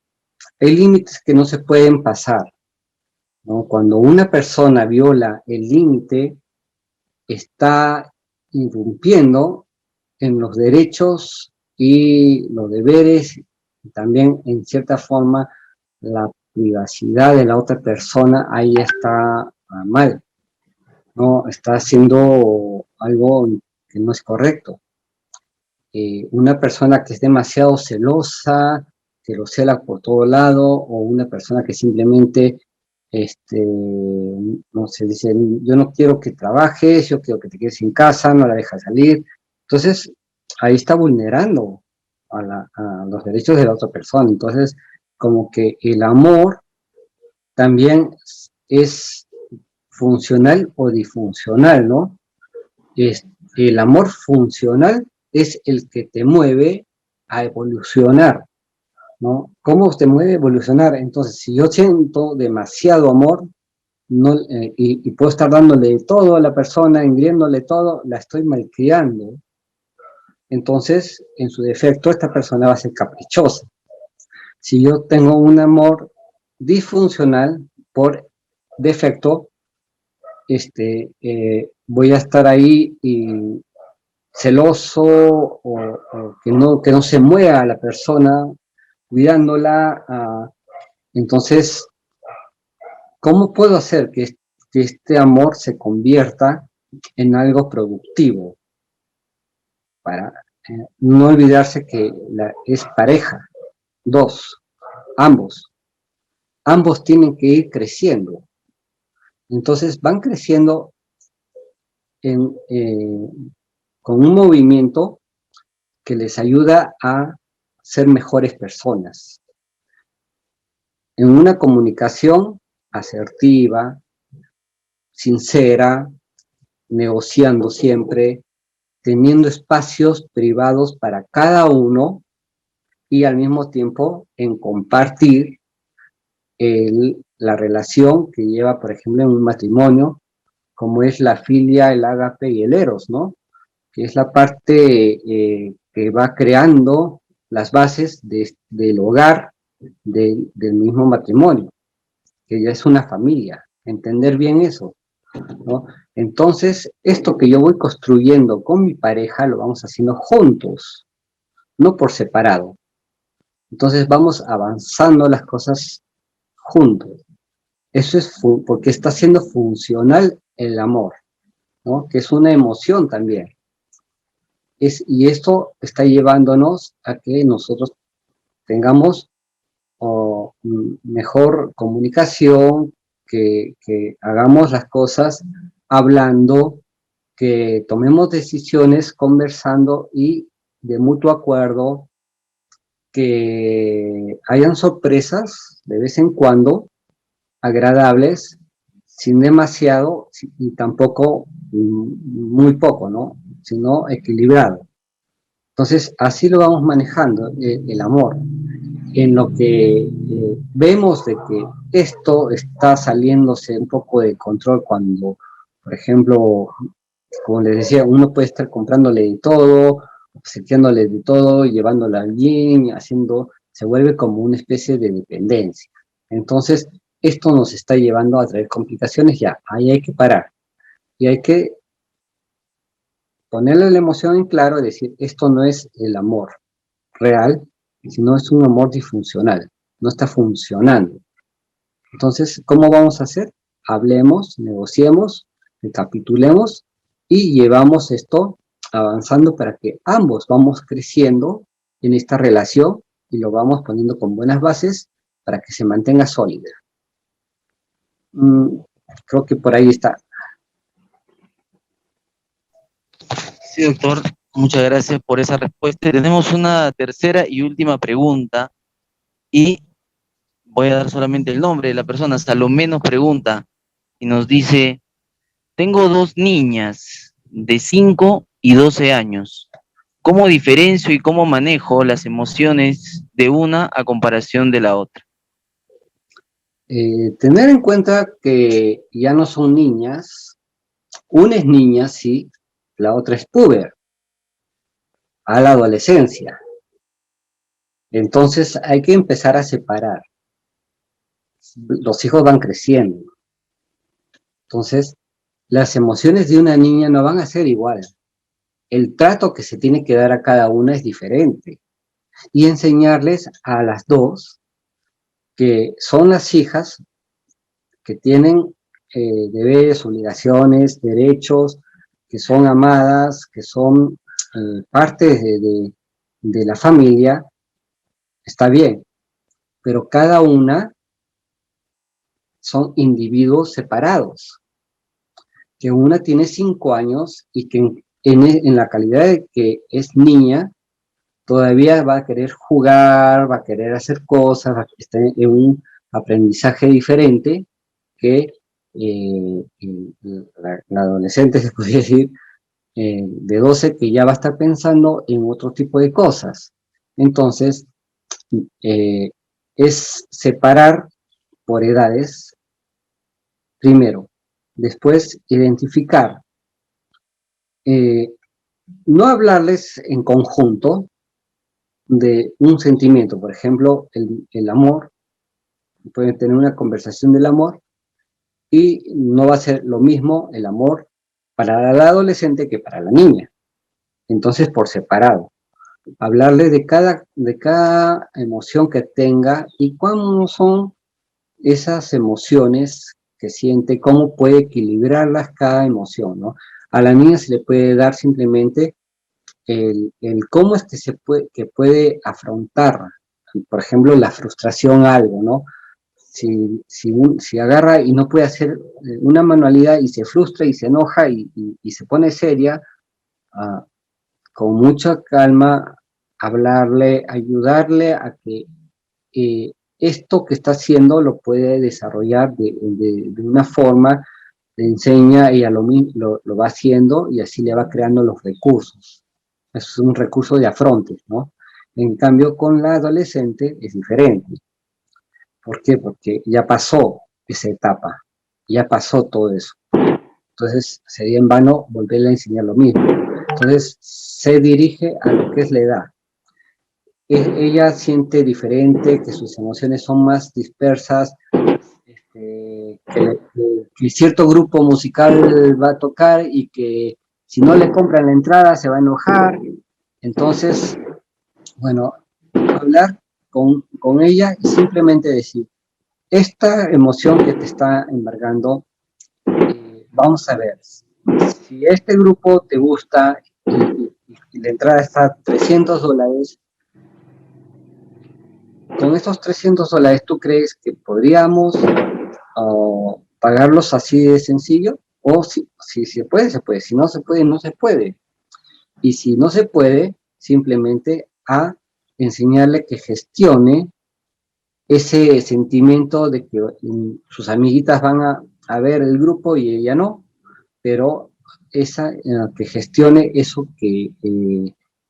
que no se pueden pasar, ¿no? Cuando una persona viola el límite, está irrumpiendo en los derechos y los deberes, y también en cierta forma la privacidad de la otra persona. Ahí está mal, ¿no? Está haciendo algo que no es correcto. Una persona que es demasiado celosa, que lo cela por todo lado, o una persona que simplemente, no sé, dice: yo no quiero que trabajes, yo quiero que te quedes en casa, no la dejas salir. Entonces, ahí está vulnerando a los derechos de la otra persona. Entonces, como que el amor también es funcional o disfuncional, ¿no? el amor funcional es el que te mueve a evolucionar, ¿no? ¿Cómo te mueve a evolucionar? Entonces, si yo siento demasiado amor, no, y puedo estar dándole todo a la persona, ingiriéndole todo, la estoy malcriando. Entonces, en su defecto, esta persona va a ser caprichosa. Si yo tengo un amor disfuncional, por defecto, voy a estar ahí y celoso o que no se mueva la persona, cuidándola. Entonces, ¿cómo puedo hacer que este amor se convierta en algo productivo? Para no olvidarse que es pareja. Dos, ambos tienen que ir creciendo. Entonces van creciendo con un movimiento que les ayuda a ser mejores personas. En una comunicación asertiva, sincera, negociando siempre, teniendo espacios privados para cada uno y al mismo tiempo en compartir la relación que lleva, por ejemplo, en un matrimonio, como es la filia, el ágape y el eros, ¿no? Que es la parte que va creando las bases del hogar del mismo matrimonio, que ya es una familia. Entender bien eso, ¿no? Entonces, esto que yo voy construyendo con mi pareja lo vamos haciendo juntos, no por separado. Entonces vamos avanzando las cosas juntos. Eso es porque está siendo funcional el amor, ¿no? Que es una emoción también. Y esto está llevándonos a que nosotros tengamos mejor comunicación, que hagamos las cosas hablando, que tomemos decisiones conversando y de mutuo acuerdo, que hayan sorpresas de vez en cuando, agradables, sin demasiado y tampoco muy poco, ¿no? Sino equilibrado. Entonces, así lo vamos manejando, el amor. En lo que vemos de que esto está saliéndose un poco de control cuando, por ejemplo, como les decía, uno puede estar comprándole de todo, obsequiándole de todo, llevándola al gym, se vuelve como una especie de dependencia. Entonces, esto nos está llevando a traer complicaciones ya, ahí hay que parar. Y hay que ponerle la emoción en claro y decir, esto no es el amor real, sino es un amor disfuncional, no está funcionando. Entonces, ¿cómo vamos a hacer? Hablemos, negociemos, recapitulemos y llevamos esto avanzando para que ambos vamos creciendo en esta relación y lo vamos poniendo con buenas bases para que se mantenga sólida. Creo que por ahí está. Sí, doctor, muchas gracias por esa respuesta. Tenemos una tercera y última pregunta y voy a dar solamente el nombre de la persona. Salomé nos pregunta y nos dice, tengo dos niñas de 5 y 12 años. ¿Cómo diferencio y cómo manejo las emociones de una a comparación de la otra? Tener en cuenta que ya no son niñas, una es niña, sí, la otra es puber, a la adolescencia. Entonces hay que empezar a separar. Los hijos van creciendo. Entonces, las emociones de una niña no van a ser iguales. El trato que se tiene que dar a cada una es diferente. Y enseñarles a las dos que son las hijas que tienen deberes, obligaciones, derechos, que son amadas, que son partes de la familia, está bien, pero cada una son individuos separados, que una tiene 5 años y que en la calidad de que es niña, todavía va a querer jugar, va a querer hacer cosas, va a estar en un aprendizaje diferente que la adolescente, se podría decir, de 12 que ya va a estar pensando en otro tipo de cosas. Entonces, es separar por edades, primero. Después, identificar. No hablarles en conjunto de un sentimiento, por ejemplo, el amor. Pueden tener una conversación del amor y no va a ser lo mismo el amor para el adolescente que para la niña. Entonces, por separado. Hablarle de cada emoción que tenga y cómo son esas emociones que siente, cómo puede equilibrarlas cada emoción, ¿no? A la niña se le puede dar simplemente el cómo es que puede afrontar, por ejemplo, la frustración a algo, ¿no? Si agarra y no puede hacer una manualidad y se frustra y se enoja y se pone seria, con mucha calma, hablarle, ayudarle a que esto que está haciendo lo puede desarrollar de una forma, le enseña, ella lo va haciendo y así le va creando los recursos. Eso es un recurso de afronte, ¿no? En cambio, con la adolescente es diferente. ¿Por qué? Porque ya pasó esa etapa, ya pasó todo eso. Entonces, sería en vano volverle a enseñar lo mismo. Entonces, se dirige a lo que es la edad. Ella siente diferente, que sus emociones son más dispersas, que cierto grupo musical va a tocar y que si no le compran la entrada se va a enojar. Entonces, bueno, hablar con ella y simplemente decir, esta emoción que te está embargando, vamos a ver, si este grupo te gusta y la entrada está a $300, con estos $300, ¿tú crees que podríamos pagarlos así de sencillo? O si se puede, se puede. Si no se puede, no se puede. Y si no se puede, simplemente a enseñarle que gestione ese sentimiento de que sus amiguitas van a ver el grupo y ella no, pero que gestione eso, que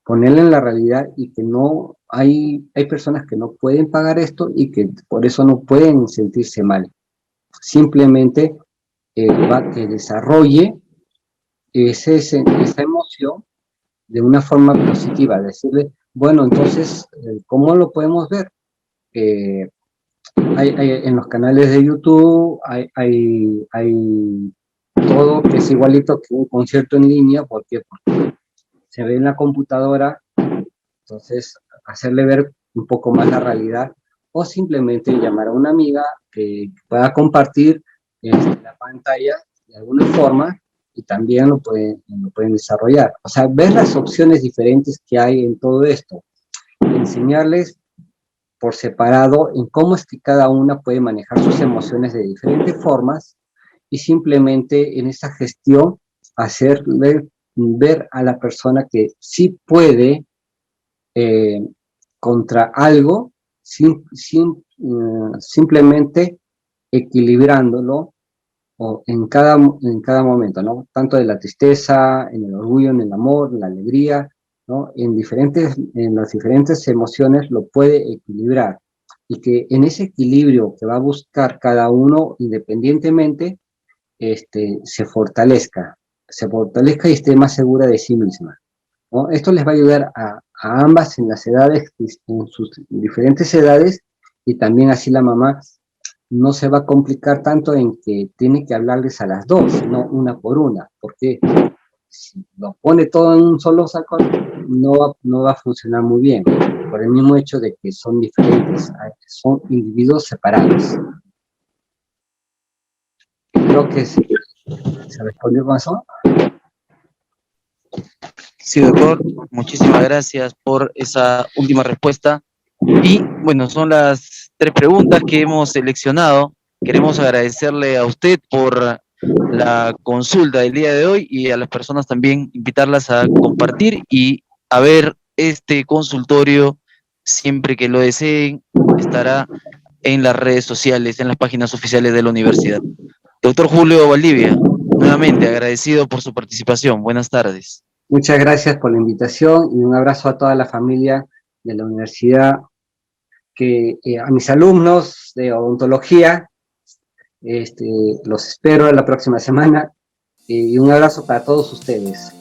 ponerle en la realidad y que no hay personas que no pueden pagar esto y que por eso no pueden sentirse mal. Simplemente que desarrolle esa emoción de una forma positiva, decirle, bueno, entonces, ¿cómo lo podemos ver? En los canales de YouTube hay todo que es igualito que un concierto en línea, porque se ve en la computadora, entonces hacerle ver un poco más la realidad, o simplemente llamar a una amiga que pueda compartir la pantalla de alguna forma y también lo pueden desarrollar. O sea, ver las opciones diferentes que hay en todo esto, enseñarles por separado en cómo es que cada una puede manejar sus emociones de diferentes formas y simplemente en esa gestión hacerle ver a la persona que sí puede contra algo simplemente equilibrándolo en cada momento, ¿no? Tanto de la tristeza, en el orgullo, en el amor, en la alegría, ¿no? En las diferentes emociones lo puede equilibrar. Y que en ese equilibrio que va a buscar cada uno independientemente, se fortalezca y esté más segura de sí misma, ¿no? Esto les va a ayudar a ambas en las edades, en sus diferentes edades, y también así la mamá no se va a complicar tanto en que tiene que hablarles a las dos, sino una por una, porque si lo pone todo en un solo saco, no va a funcionar muy bien, por el mismo hecho de que son diferentes, son individuos separados. Creo que se respondió con eso. Sí, doctor, muchísimas gracias por esa última respuesta. Y bueno, son las 3 preguntas que hemos seleccionado. Queremos agradecerle a usted por la consulta del día de hoy y a las personas también invitarlas a compartir y a ver este consultorio siempre que lo deseen. Estará en las redes sociales, en las páginas oficiales de la universidad. Doctor Julio Valdivia, nuevamente agradecido por su participación. Buenas tardes. Muchas gracias por la invitación y un abrazo a toda la familia de la universidad, a mis alumnos de odontología, los espero la próxima semana y un abrazo para todos ustedes.